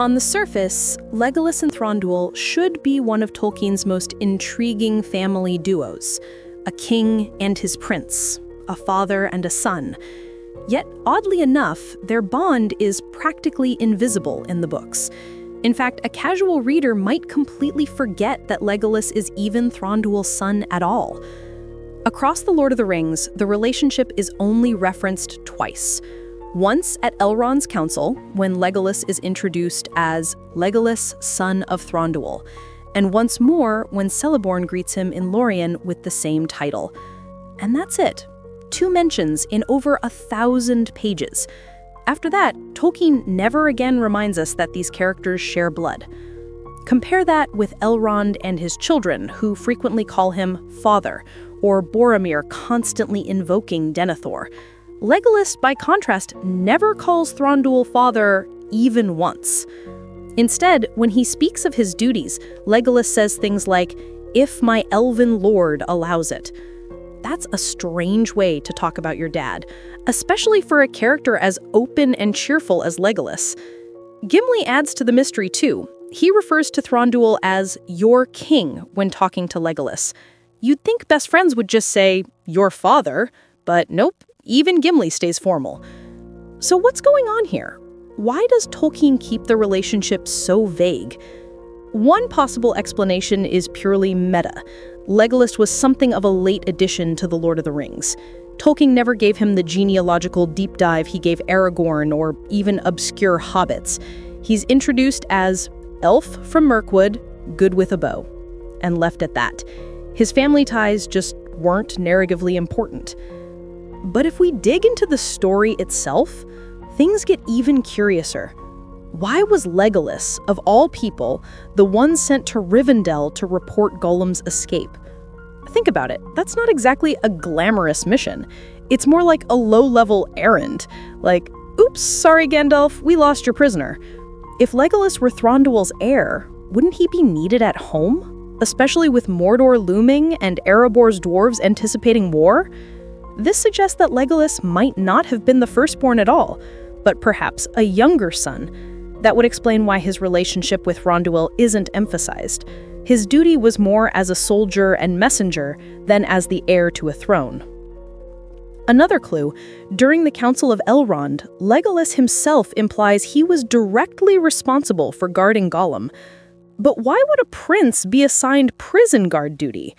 On the surface, Legolas and Thranduil should be one of Tolkien's most intriguing family duos, a king and his prince, a father and a son. Yet, oddly enough, their bond is practically invisible in the books. In fact, a casual reader might completely forget that Legolas is even Thranduil's son at all. Across The Lord of the Rings, the relationship is only referenced twice. Once at Elrond's council, when Legolas is introduced as Legolas, son of Thranduil, and once more when Celeborn greets him in Lorien with the same title. And that's it. 2 mentions in over 1,000 pages. After that, Tolkien never again reminds us that these characters share blood. Compare that with Elrond and his children, who frequently call him father, or Boromir constantly invoking Denethor. Legolas, by contrast, never calls Thranduil father even once. Instead, when he speaks of his duties, Legolas says things like, "If my elven lord allows it." That's a strange way to talk about your dad, especially for a character as open and cheerful as Legolas. Gimli adds to the mystery too. He refers to Thranduil as your king when talking to Legolas. You'd think best friends would just say, your father, but nope, even Gimli stays formal. So what's going on here? Why does Tolkien keep the relationship so vague? One possible explanation is purely meta. Legolas was something of a late addition to The Lord of the Rings. Tolkien never gave him the genealogical deep dive he gave Aragorn or even obscure hobbits. He's introduced as elf from Mirkwood, good with a bow, and left at that. His family ties just weren't narratively important. But if we dig into the story itself, things get even curiouser. Why was Legolas, of all people, the one sent to Rivendell to report Gollum's escape? Think about it, that's not exactly a glamorous mission. It's more like a low-level errand. Like, oops, sorry Gandalf, we lost your prisoner. If Legolas were Thranduil's heir, wouldn't he be needed at home? Especially with Mordor looming and Erebor's dwarves anticipating war? This suggests that Legolas might not have been the firstborn at all, but perhaps a younger son. That would explain why his relationship with Thranduil isn't emphasized. His duty was more as a soldier and messenger than as the heir to a throne. Another clue, during the Council of Elrond, Legolas himself implies he was directly responsible for guarding Gollum. But why would a prince be assigned prison guard duty?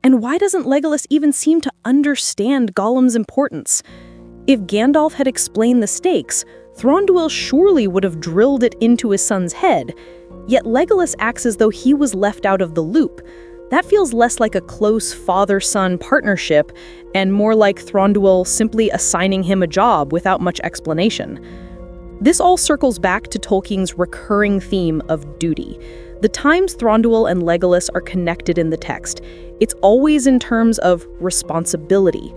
And why doesn't Legolas even seem to understand Gollum's importance? If Gandalf had explained the stakes, Thranduil surely would have drilled it into his son's head. Yet Legolas acts as though he was left out of the loop. That feels less like a close father-son partnership and more like Thranduil simply assigning him a job without much explanation. This all circles back to Tolkien's recurring theme of duty. The times Thranduil and Legolas are connected in the text, it's always in terms of responsibility.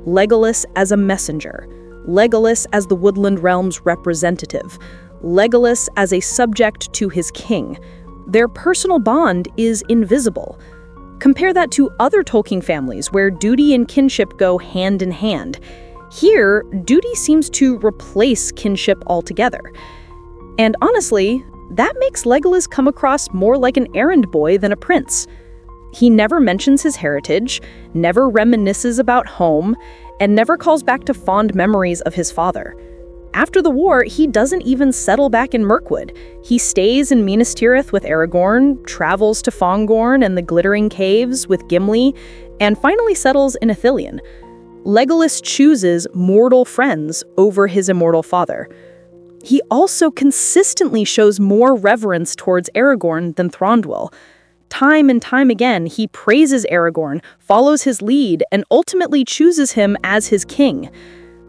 Legolas as a messenger, Legolas as the Woodland Realm's representative, Legolas as a subject to his king. Their personal bond is invisible. Compare that to other Tolkien families where duty and kinship go hand in hand. Here, duty seems to replace kinship altogether. And honestly, that makes Legolas come across more like an errand boy than a prince. He never mentions his heritage, never reminisces about home, and never calls back to fond memories of his father. After the war, he doesn't even settle back in Mirkwood. He stays in Minas Tirith with Aragorn, travels to Fongorn and the Glittering Caves with Gimli, and finally settles in Ithilien. Legolas chooses mortal friends over his immortal father. He also consistently shows more reverence towards Aragorn than Thranduil. Time and time again, he praises Aragorn, follows his lead, and ultimately chooses him as his king.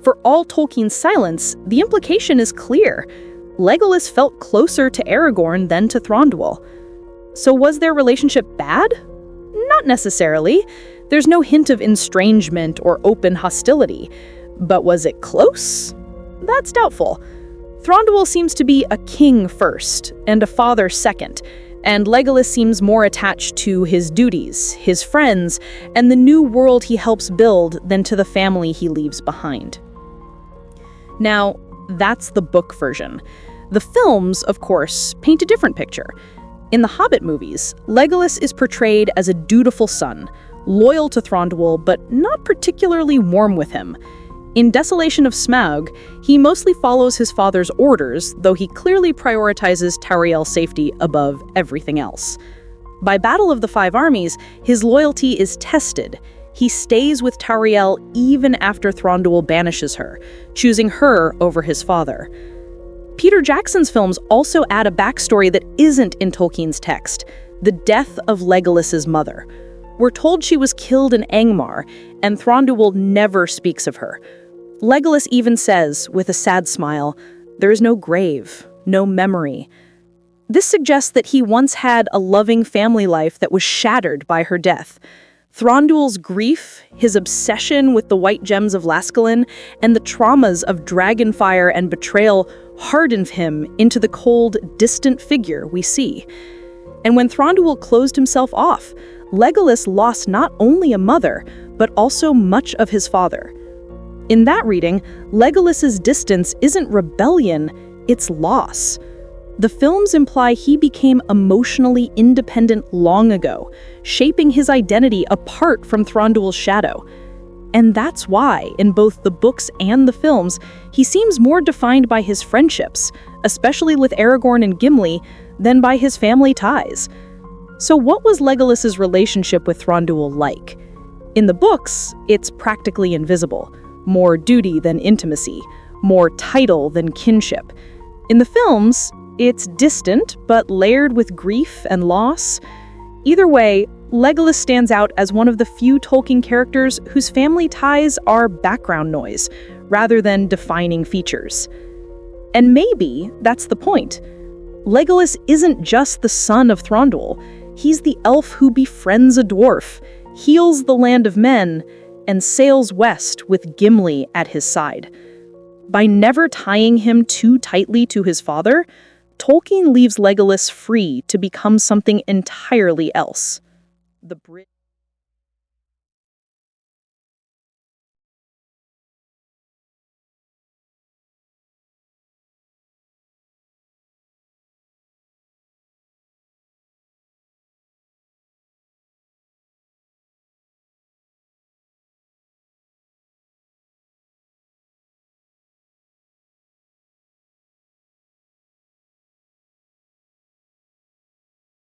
For all Tolkien's silence, the implication is clear. Legolas felt closer to Aragorn than to Thranduil. So was their relationship bad? Not necessarily. There's no hint of estrangement or open hostility. But was it close? That's doubtful. Thranduil seems to be a king first, and a father second, and Legolas seems more attached to his duties, his friends, and the new world he helps build than to the family he leaves behind. Now, that's the book version. The films, of course, paint a different picture. In the Hobbit movies, Legolas is portrayed as a dutiful son, loyal to Thranduil, but not particularly warm with him. In Desolation of Smaug, he mostly follows his father's orders, though he clearly prioritizes Tauriel's safety above everything else. By Battle of the Five Armies, his loyalty is tested. He stays with Tauriel even after Thranduil banishes her, choosing her over his father. Peter Jackson's films also add a backstory that isn't in Tolkien's text: the death of Legolas's mother. We're told she was killed in Angmar, and Thranduil never speaks of her. Legolas even says, with a sad smile, "There is no grave, no memory." This suggests that he once had a loving family life that was shattered by her death. Thranduil's grief, his obsession with the white gems of Lascalain, and the traumas of dragonfire and betrayal hardened him into the cold, distant figure we see. And when Thranduil closed himself off, Legolas lost not only a mother, but also much of his father. In that reading, Legolas's distance isn't rebellion, it's loss. The films imply he became emotionally independent long ago, shaping his identity apart from Thranduil's shadow. And that's why, in both the books and the films, he seems more defined by his friendships, especially with Aragorn and Gimli, than by his family ties. So what was Legolas's relationship with Thranduil like? In the books, it's practically invisible. More duty than intimacy, more title than kinship. In the films, it's distant, but layered with grief and loss. Either way, Legolas stands out as one of the few Tolkien characters whose family ties are background noise, rather than defining features. And maybe that's the point. Legolas isn't just the son of Thranduil. He's the elf who befriends a dwarf, heals the land of men, and sails west with Gimli at his side. By never tying him too tightly to his father, Tolkien leaves Legolas free to become something entirely else. The bridge